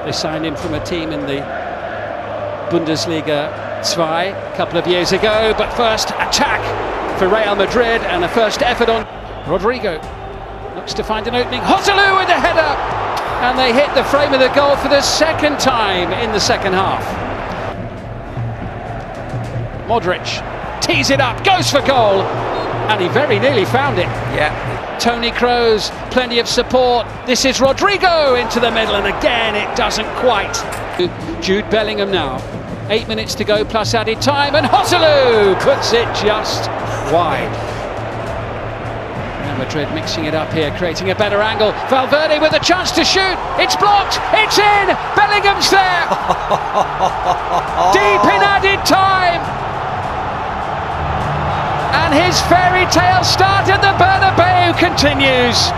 They signed him from a team in the Bundesliga 2 a couple of years ago, but first attack for Real Madrid and a first effort on Rodrigo. Looks to find an opening. Joselu with a header! And they hit the frame of the goal for the second time in the second half. Modric tees it up, goes for goal, and he very nearly found it. Yeah. Tony Kroos, plenty of support. This is Rodrigo into the middle, and again it doesn't quite. Jude Bellingham now. 8 minutes to go plus added time, and Joselu puts it just wide. Real Madrid mixing it up here, creating a better angle. Valverde with a chance to shoot. It's blocked. It's in. Bellingham's there. Deep in added time. And his fairy tale start at the Bernabeu continues.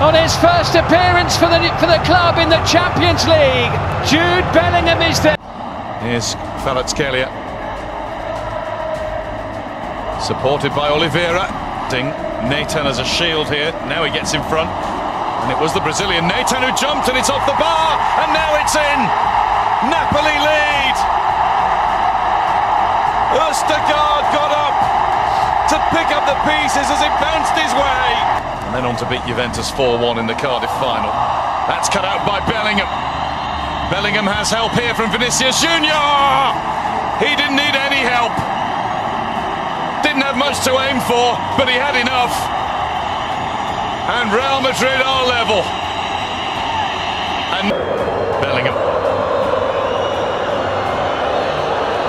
On his first appearance for the club in the Champions League, Jude Bellingham is there. Here's Kvaratskhelia, supported by Oliveira. Nathan as a shield here. Now he gets in front, and it was the Brazilian Nathan who jumped, and it's off the bar, and now it's in. Napoli lead. Østegård got up to pick up the pieces as it bounced his way, and then on to beat Juventus 4-1 in the Cardiff final. That's cut out by Bellingham. Bellingham has help here from Vinicius Junior. He didn't need any help. Didn't have much to aim for, but he had enough. And Real Madrid are level. And Bellingham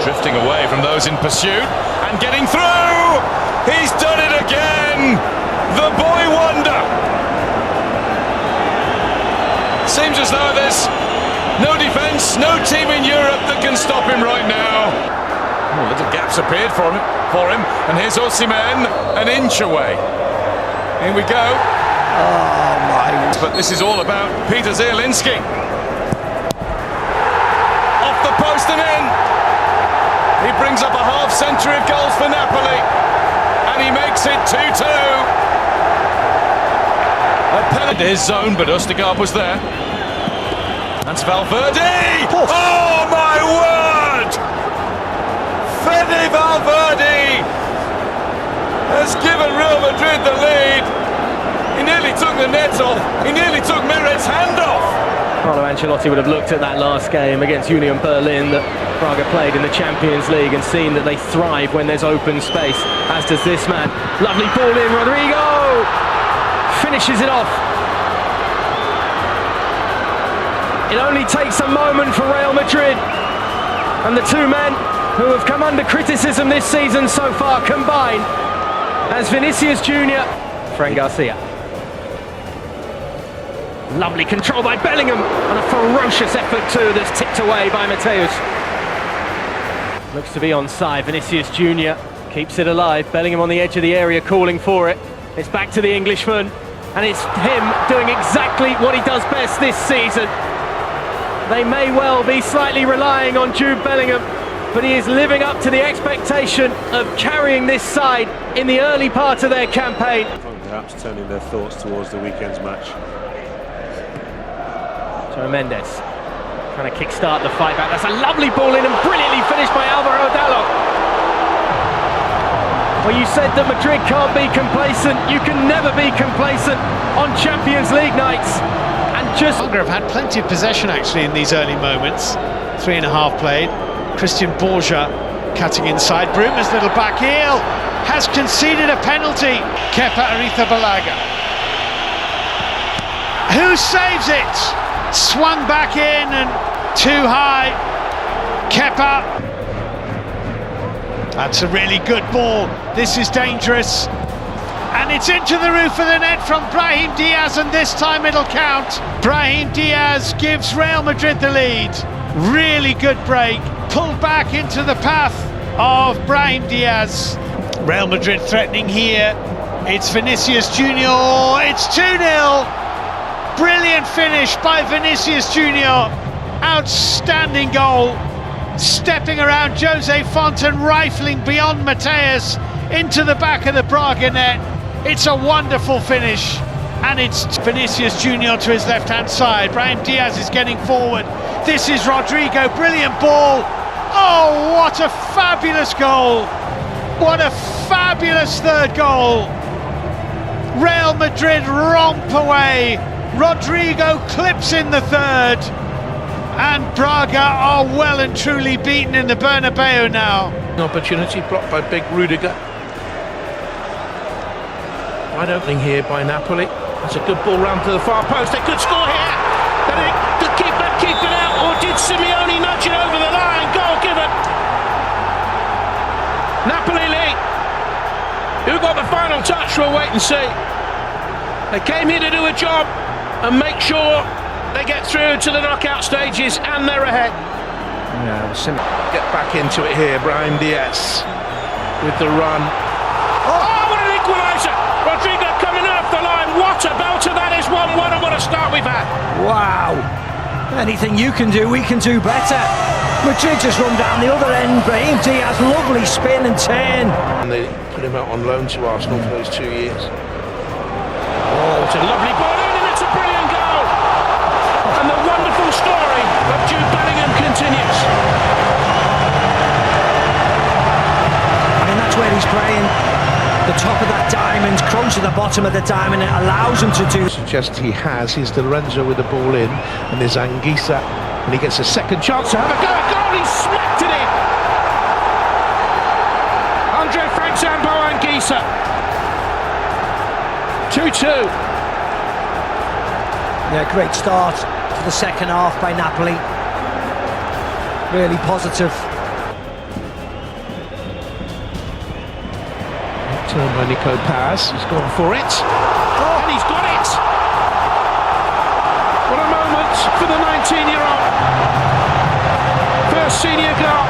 drifting away from those in pursuit and getting through. He's done it again. The boy wonder. Seems as though there's no defence, no team in Europe that can stop him right now. Oh, little gaps appeared for him, and here's Osimhen, an inch away. Here we go. Oh my! But this is all about Peter Zielinski. Off the post and in. He brings up a half-century of goals for Napoli, and he makes it 2-2. A penalty his zone, but Østegård was there. That's Valverde! Oh my word! Fede Valverde has given Real Madrid the lead. He nearly took the net off. He nearly took Meret hand off. Carlo Ancelotti would have looked at that last game against Union Berlin that Braga played in the Champions League and seen that they thrive when there's open space, as does this man. Lovely ball in, Rodrigo! Finishes it off. It only takes a moment for Real Madrid, and the two men who have come under criticism this season so far combine as Vinicius Junior, Fran Garcia. Lovely control by Bellingham, and a ferocious effort too that's tipped away by Mateus. Looks to be onside. Vinicius Junior keeps it alive. Bellingham on the edge of the area calling for it. It's back to the Englishman, and it's him doing exactly what he does best this season. They may well be slightly relying on Jude Bellingham, but he is living up to the expectation of carrying this side in the early part of their campaign. Perhaps turning their thoughts towards the weekend's match. Joe Mendes trying to kick-start the fight back. That's a lovely ball in and brilliantly finished by Alvaro Dallo. Well, you said that Madrid can't be complacent. You can never be complacent on Champions League nights. Braga have had plenty of possession actually in these early moments. 3.5 played. Christian Borja cutting inside. Bruma's little back heel has conceded a penalty. Kepa Arrizabalaga. Who saves it? Swung back in and too high. Kepa. That's a really good ball. This is dangerous. And it's into the roof of the net from Brahim Diaz, and this time it'll count. Brahim Diaz gives Real Madrid the lead. Really good break. Pulled back into the path of Brahim Diaz. Real Madrid threatening here. It's Vinicius Junior. It's 2-0. Brilliant finish by Vinicius Junior. Outstanding goal. Stepping around Jose Font and rifling beyond Mateus into the back of the Braga net. It's a wonderful finish. And it's Vinicius Junior to his left-hand side. Brahim Diaz is getting forward. This is Rodrigo, brilliant ball. Oh, what a fabulous goal. What a fabulous third goal. Real Madrid romp away. Rodrigo clips in the third. And Braga are well and truly beaten in the Bernabeu now. An opportunity blocked by big Rudiger. Wide opening here by Napoli. That's a good ball round to the far post. They could score here. Did keep it out, or did Simeone nudge it over the line? Goal given. Napoli lead. Who got the final touch? We'll wait and see. They came here to do a job and make sure they get through to the knockout stages, and they're ahead. Yeah, Get back into it here, Brahim Diaz with the run. Oh, what an equaliser! Rodrigo coming off the line. What a belter that is! 1-1, and what a start we've had. wow. Anything you can do, we can do better. Madrid just run down the other end. Brahim Diaz, lovely spin and turn. And they put him out on loan to Arsenal for those 2 years. Oh, it's a lovely ball in, and it's a brilliant goal. And the wonderful story of Jude Bellingham continues. I mean, that's where he's playing. The top of that diamond, close to the bottom of the diamond, it allows him to do. Suggest he has. Here's Di Lorenzo with the ball in, and there's Anguissa, and he gets a second chance to have a go. Goal, he smacked it in. Andre Frank Zambo Anguissa. 2-2. Yeah, great start to the second half by Napoli. Really positive. Turned by Nico Paz. He's gone for it. Oh, and he's got it. What a moment for the 19-year-old. First senior goal.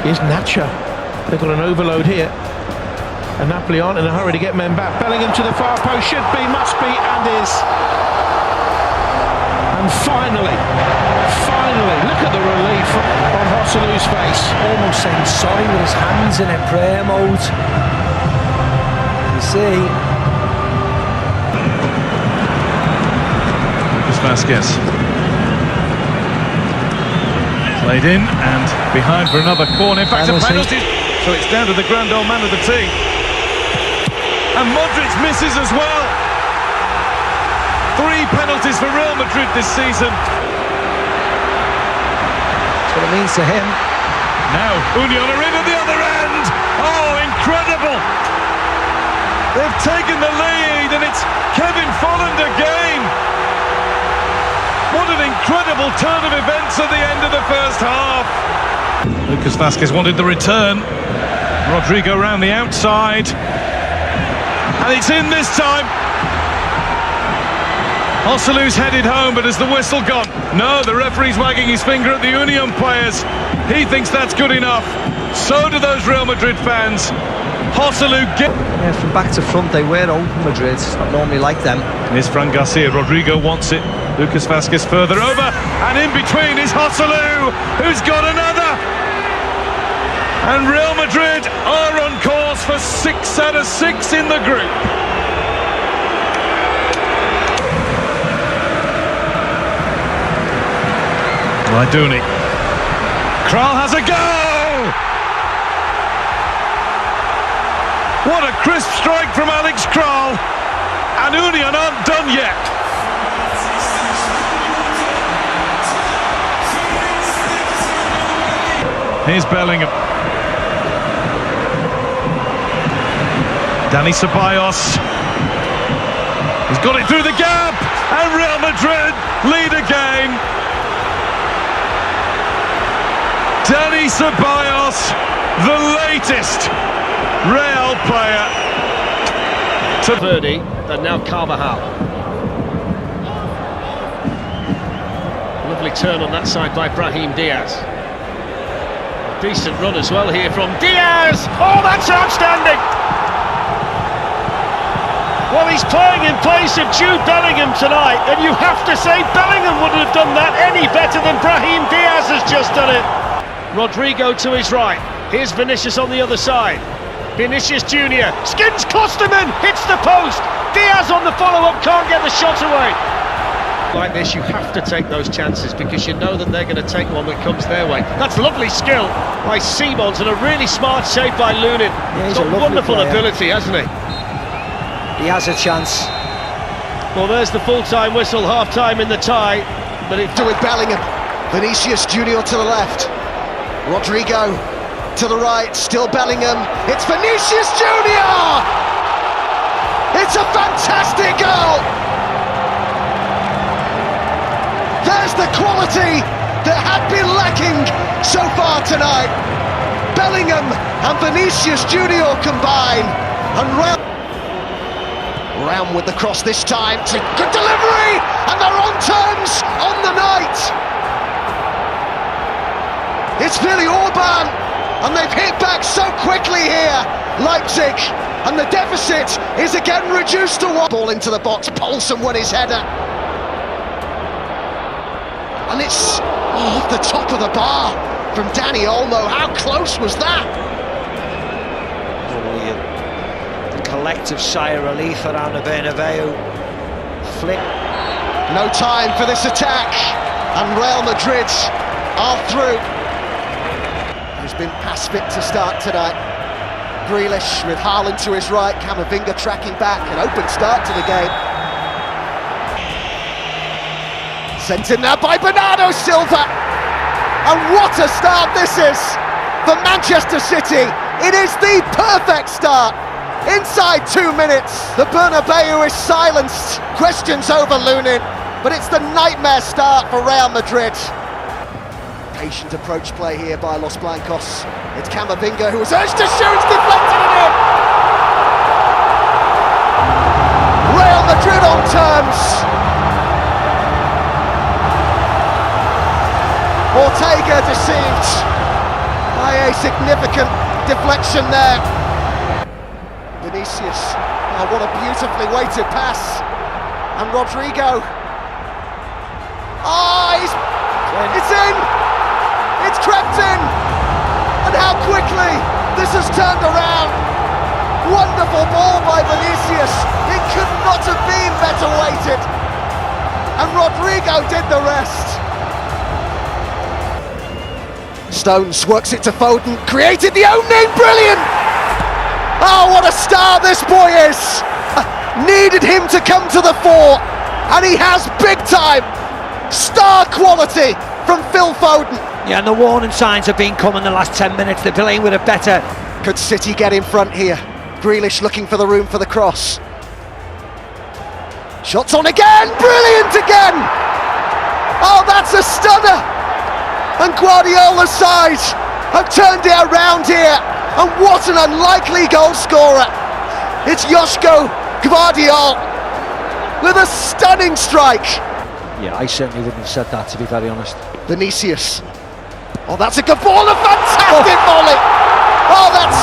Here's Nacho. They've got an overload here. And Napoli aren't in a hurry to get men back. Bellingham to the far post. Should be, must be, and is. And finally, look at the relief on Josselu's face. Almost saying sorry with his hands in a prayer mode. You see. Lucas Vázquez. Played in and behind for another corner. In fact, a penalty. So it's down to the grand old man of the team. And Modric misses as well. 3 penalties for Real Madrid this season. That's what it means to him. Now Union are in at the other end. Oh, incredible! They've taken the lead, and it's Kevin Folland again. What an incredible turn of events at the end of the first half. Lucas Vázquez wanted the return. Rodrigo round the outside, and it's in this time. Josselu's headed home, but has the whistle gone? No, the referee's wagging his finger at the Union players. He thinks that's good enough. So do those Real Madrid fans. Josselu Yeah, from back to front they were old Madrid. It's not normally like them. Here's Fran Garcia. Rodrigo wants it. Lucas Vázquez further over, and in between is Josselu, who's got another. And Real Madrid are on course for 6 out of 6 in the group. Raiduni. Kral has a go! What a crisp strike from Alex Kral, and Union aren't done yet. Here's Bellingham. Dani Ceballos. He's got it through the gap, and Real Madrid lead again. Dani Ceballos, the latest Real player. To Verdi, and now Carvajal. Lovely turn on that side by Brahim Diaz. Decent run as well here from Diaz. Oh, that's outstanding. Well, he's playing in place of Jude Bellingham tonight, and you have to say Bellingham wouldn't have done that any better than Brahim Diaz has just done it. Rodrigo to his right. Here's Vinicius on the other side. Vinicius Junior skins Klosterman, hits the post. Diaz on the follow-up, can't get the shot away. Like this, you have to take those chances because you know that they're going to take one that comes their way. That's lovely skill by Simons and a really smart save by Lunin. Yeah, he's got wonderful ability, hasn't he? He has a chance. Well, there's the full-time whistle, half-time in the tie. But it with Bellingham, Vinicius Junior to the left, Rodrigo to the right, still Bellingham, it's Vinicius Junior! It's a fantastic goal! There's the quality that had been lacking so far tonight. Bellingham and Vinicius Junior combine, and Round with the cross this time, to good delivery, and they're on terms on the night. It's Billy Orban, and they've hit back so quickly here, Leipzig, and the deficit is again reduced to one. Ball into the box, Poulsen won his header. And it's off the top of the bar from Danny Olmo. How close was that? Collective sigh of relief around the Bernabeu. Flick. No time for this attack, and Real Madrid are through. He's been pass fit to start tonight. Grealish with Haaland to his right, Camavinga tracking back, an open start to the game. Sent in there by Bernardo Silva, and what a start this is for Manchester City. It is the perfect start. Inside 2 minutes, the Bernabeu is silenced. Questions over Lunin, but it's the nightmare start for Real Madrid. Patient approach play here by Los Blancos. It's Camavinga who was urged to shoot, it's deflected it in. Real Madrid on terms. Ortega deceived by a significant deflection there. Vinicius, oh, what a beautifully weighted pass, and Rodrigo, it's in, it's crept in, and how quickly this has turned around. Wonderful ball by Vinicius, it could not have been better weighted, and Rodrigo did the rest. Stones works it to Foden, created the opening, brilliant! Oh, what a star this boy is! Needed him to come to the fore, and he has big time! Star quality from Phil Foden. Yeah, and the warning signs have been coming the last 10 minutes. They're playing with it better. Could City get in front here? Grealish looking for the room for the cross. Shots on again, brilliant again! Oh, that's a stunner! And Guardiola's side have turned it around here. And what an unlikely goal scorer! It's Joško Gvardiol with a stunning strike. Yeah, I certainly wouldn't have said that, to be very honest. Vinicius. Oh, that's a good ball, a fantastic volley! Oh, that's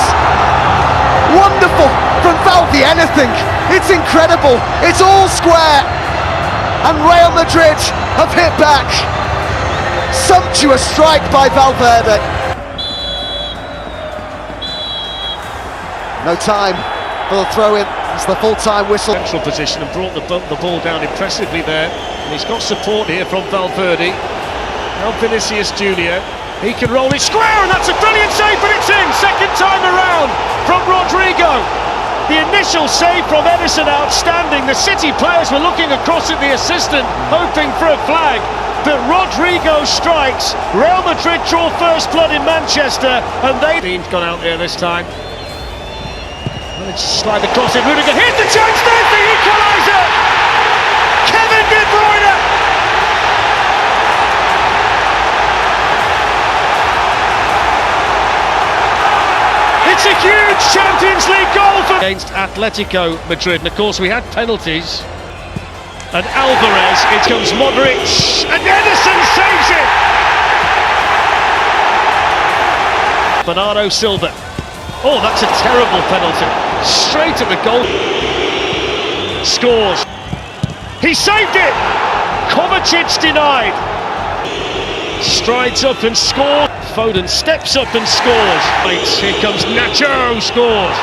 wonderful from Valverde. Anything, it's incredible. It's all square. And Real Madrid have hit back. Sumptuous strike by Valverde. No time for the throw-in. It's the full-time whistle. Central position and brought the ball down impressively there. And he's got support here from Valverde. Now Vinicius Junior. He can roll it square, and that's a brilliant save, but it's in. Second time around from Rodrigo. The initial save from Edison, outstanding. The City players were looking across at the assistant, hoping for a flag. But Rodrigo strikes. Real Madrid draw first blood in Manchester, and they've gone out there this time. Let's slide the cross in. Rudiger, here's the chance, there's the equaliser! Kevin De Bruyne! It's a huge Champions League goal for against Atletico Madrid, and of course we had penalties. And Alvarez, it comes Modric, and Edison saves it! Bernardo Silva. Oh, that's a terrible penalty. Straight at the goal. Scores. He saved it! Kovacic denied. Strides up and scores. Foden steps up and scores. Here comes Nacho, scores.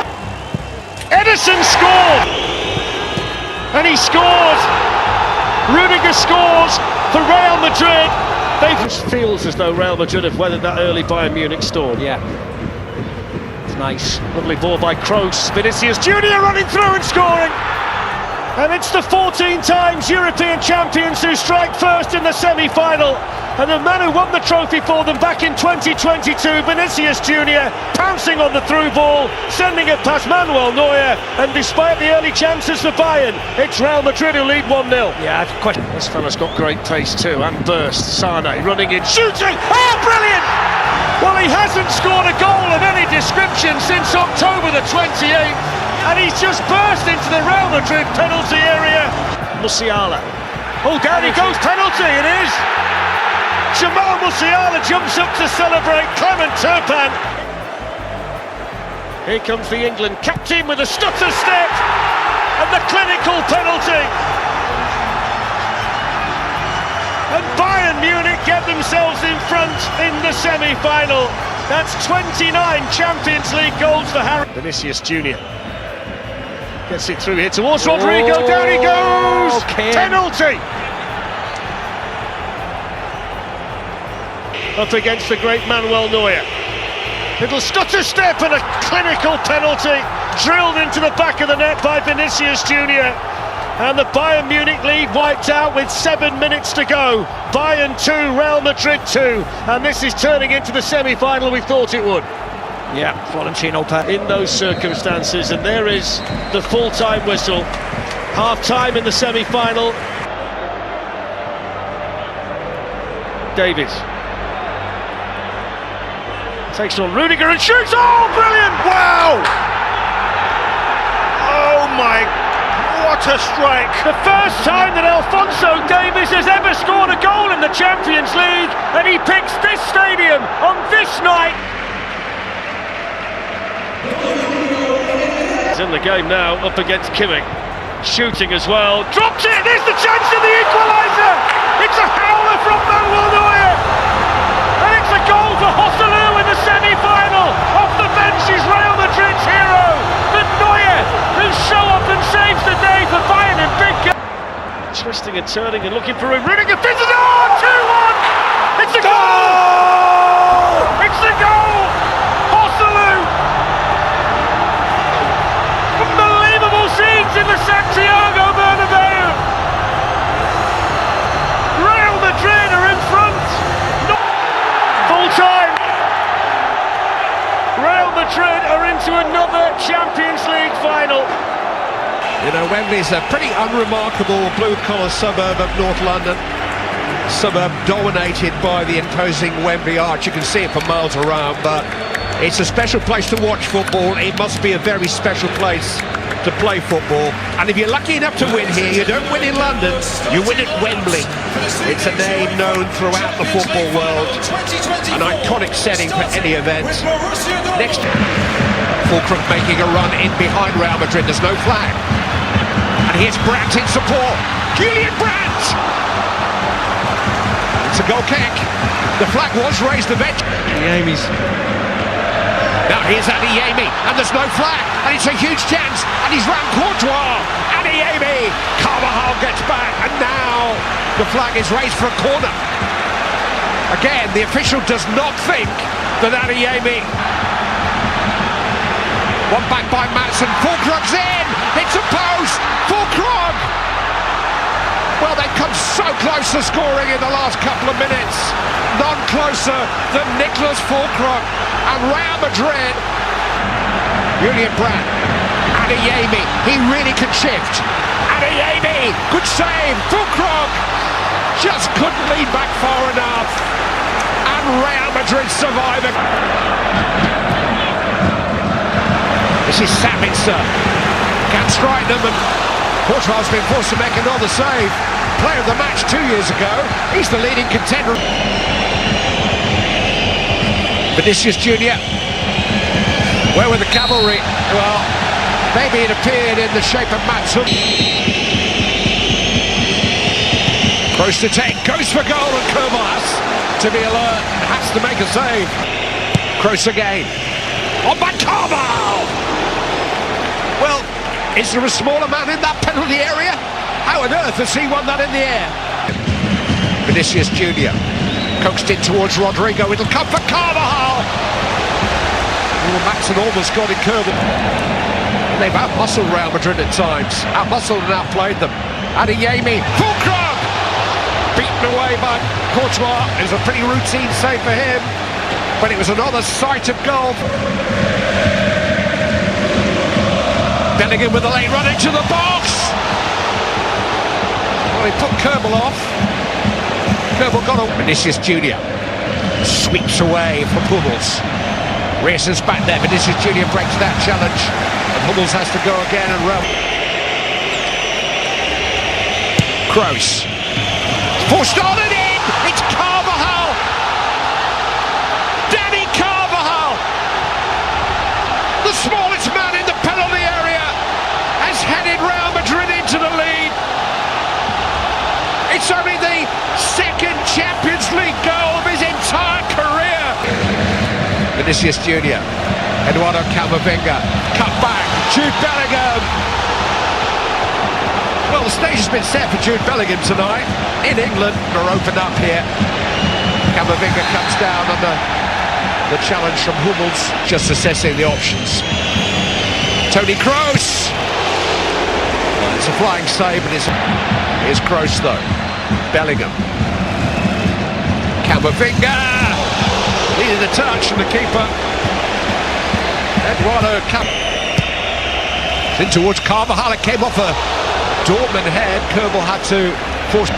Ederson scored! And he scores! Rudiger scores for Real Madrid. It feels as though Real Madrid have weathered that early Bayern Munich storm. Yeah. It's nice. Lovely ball by Kroos. Vinicius Junior running through and scoring. And it's the 14 times European champions who strike first in the semi-final. And the man who won the trophy for them back in 2022, Vinicius Junior, pouncing on the through ball, sending it past Manuel Neuer. And despite the early chances for Bayern, it's Real Madrid who lead 1-0. Yeah, This fella's got great pace too, and burst. Sane running in, shooting. Oh, brilliant! Well, he hasn't scored a goal of any description since October the 28th, and he's just burst into the Real Madrid penalty area. Musiala. Oh, down he goes, penalty, it is! Jamal Musiala jumps up to celebrate. Clement Turpin. Here comes the England captain with a stutter step and the clinical penalty. And Bayern Munich get themselves in front in the semi-final. That's 29 Champions League goals for Harry. Vinicius Junior gets it through here towards Rodrigo. Down he goes. Penalty. Up against the great Manuel Neuer. Little stutter step and a clinical penalty drilled into the back of the net by Vinicius Junior. And the Bayern Munich lead wiped out with 7 minutes to go. Bayern 2, Real Madrid 2. And this is turning into the semi-final we thought it would. Yeah, Florentino Perez. In those circumstances, and there is the full-time whistle. Half-time in the semi-final. Davies takes on Rudiger and shoots. Oh, brilliant! Wow! Oh my, what a strike! The first time that Alphonso Davies has ever scored a goal in the Champions League, and he picks this stadium on this night. He's in the game now, up against Kimmich. Shooting as well, drops it, there's the chance for the equaliser! It's a howler from Manuel Neuer! And it's a goal for Joselu in the semi-final! Off the bench is Real Madrid's hero! But Neuer, who show up and saves the day for Bayern in big game. Twisting and turning and looking for a Rudiger, fizzes it! Oh, 2-1! It's a goal! It's the goal! Joselu! Unbelievable scenes in the Santiago Bernabeu! Real Madrid are in front! Full time! Real Madrid are into another Champions League final. You know, Wembley's a pretty unremarkable blue-collar suburb of North London. Suburb dominated by the imposing Wembley Arch. You can see it for miles around, but it's a special place to watch football. It must be a very special place to play football. And if you're lucky enough to win here, you don't win in London, you win at Wembley. It's a name known throughout the football world, an iconic setting for any event. Next, Fulcrum making a run in behind Real Madrid, there's no flag. And here's Brandt in support, Julian Brandt! It's a goal kick, the flag was raised, the bench. Yami's. Now here's Adeyemi, and there's no flag, and it's a huge chance, and he's round Courtois, Adeyemi, Carvajal gets back, and now the flag is raised for a corner. Again, the official does not think that Adeyemi. One back by Madison, Fulkrug's in, it's a post, Fulkrug! Well, they've come so close to scoring in the last couple of minutes. None closer than Nicolas Fulkrug. And Real Madrid. Julian Brandt. Adeyemi. He really can shift. Adeyemi. Good save. Fulkrug. Just couldn't lead back far enough. And Real Madrid surviving. This is Sabitzer. Can't strike them, and Courtois has been forced to make another save. Player of the match 2 years ago. He's the leading contender. Vinicius Junior. Where were the cavalry? Well, maybe it appeared in the shape of Mats Hummels. Close to take, goes for goal, and Kurvas to be alert, has to make a save. Kroos again. On by Carvajal! Well, is there a smaller man in that penalty area? How on earth has he won that in the air? Vinicius Junior coaxed in towards Rodrigo. It'll come for Carvajal. Oh, Maxson almost got in Kerbal. They've out-muscled Real Madrid at times. Out-muscled and outplayed them. Adeyemi, Fulcrum! Beaten away by Courtois. It was a pretty routine save for him, but it was another sight of goal. Bellingham with a late run into the box. Well, he put Kerbal off. Kerbal got on. Vinicius Junior sweeps away from Hummels. Races back there. Vinicius Junior breaks that challenge, and Hummels has to go again and run. Kroos forced on and in. It's Carvajal. Danny Carvajal, the smallest man in the penalty area, has headed Real Madrid into the lead. It's only the second Champions League goal of his entire career. Vinicius Junior, Eduardo Camavinga, cut back, Jude Bellingham. Well, the stage has been set for Jude Bellingham tonight. In England, they're opened up here. Camavinga comes down under the challenge from Hummels, just assessing the options. Toni Kroos. Well, it's a flying save, and here's Kroos though. Bellingham. Camavinga. Needed a touch from the keeper. Eduardo in towards Carvajal. It came off a Dortmund head. Kerbal had to force.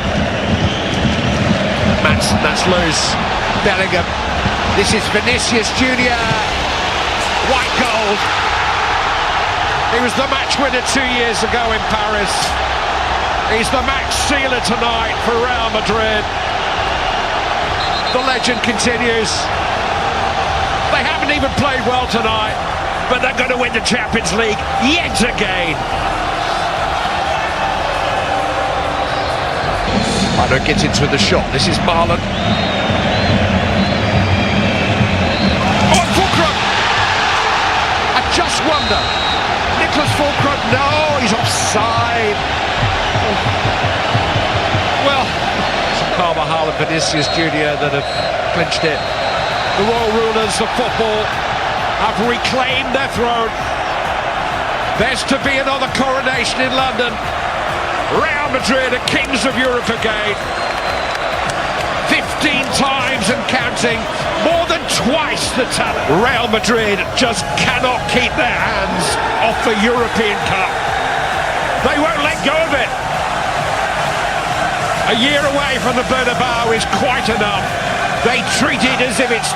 Madsen, that's loose. Bellingham. This is Vinicius Junior. White gold. He was the match winner 2 years ago in Paris. He's the match sealer tonight for Real Madrid. The legend continues. They haven't even played well tonight, but they're going to win the Champions League yet again. Mano gets into the shot. This is Marlon. Oh, Fulcrum! I just wonder. Nicholas Fulcrum, no, he's offside. Well, it's Carvajal and Vinicius Junior that have clinched it. The royal rulers of football have reclaimed their throne. There's to be another coronation in London. Real Madrid are kings of Europe again. 15 times and counting, more than twice the talent. Real Madrid just cannot keep their hands off the European Cup. They won't let go of it. A year away from the Bernabeu is quite enough. They treat it as if it's